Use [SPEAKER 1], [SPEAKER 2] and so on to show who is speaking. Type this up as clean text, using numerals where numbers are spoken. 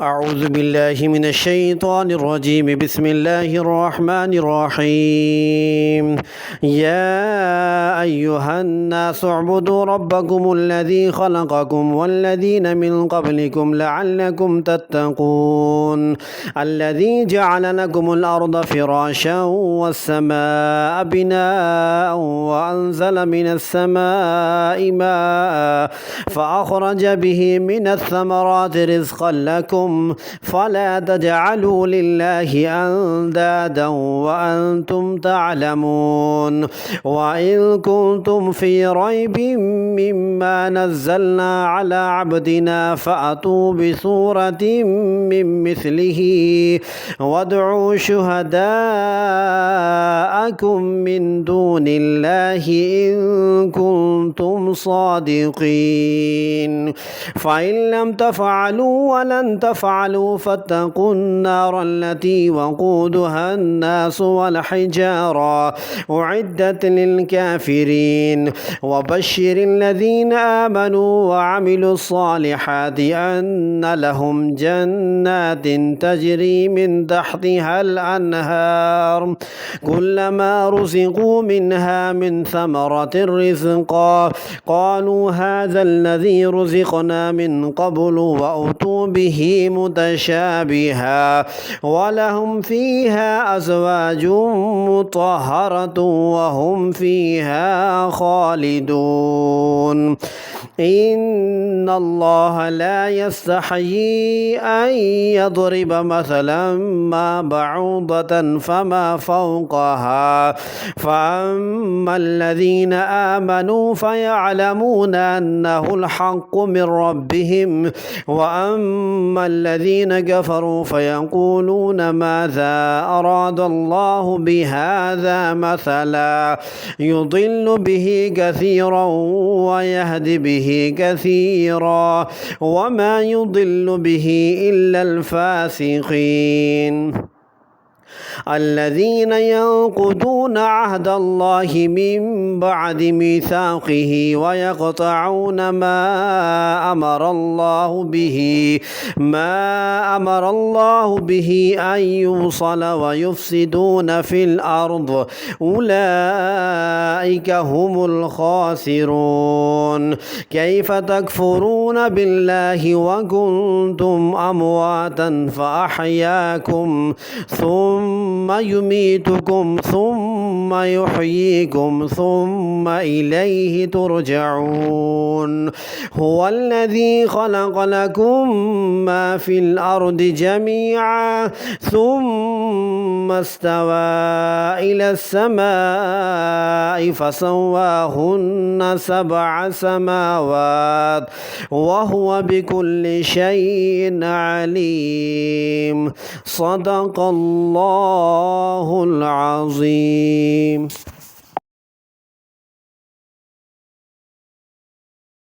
[SPEAKER 1] أعوذ بالله من الشيطان الرجيم بسم الله الرحمن الرحيم يا أيها الناس اعبدوا ربكم الذي خلقكم والذين من قبلكم لعلكم تتقون الذي جعل لكم الأرض فراشا والسماء بناء وأنزل من السماء ماء فأخرج به من الثمرات رزقا لكم فلا تجعلوا لله أندادا وأنتم تعلمون وإن كنتم في ريب مما نزلنا على عبدنا فأتوا بسورة من مثله وادعوا شهداءكم من دون الله إن كنتم صادقين فإن لم تفعلوا ولن تفعلوا فاتقوا النار التي وقودها الناس والحجارة أعدت للكافرين وبشر الذين آمنوا وعملوا الصالحات أن لهم جنات تجري من تحتها الأنهار كلما رزقوا منها من ثمرة رزقا قالوا هذا الذي رزقنا من قبل وأتوا به متشابها ولهم فيها أزواج مطهرة وهم فيها خالدون إن الله لا يستحيي أن يضرب مثلا ما بعوضة فما فوقها فأما الذين آمنوا فيعلمون أنه الحق من ربهم وأما الذين كفروا فيقولون ماذا أراد الله بهذا مثلا يضل به كثيرا ويهدي به كثيرا وما يضل به إلا الفاسقين الذين ينقضون عهد الله من بعد ميثاقه ويقطعون ما أمر الله به أن يوصل ويفسدون في الأرض أولئك هم الخاسرون كيف تكفرون بالله وكنتم أمواتا فأحياكم ثم يميتكم ثم يحييكم ثم إليه ترجعون هو الذي خلق لكم ما في الأرض جميعا ثم استوى إلى السماء فسواهن 7 سماوات وهو بكل شيء عليم صدق الله العظيم.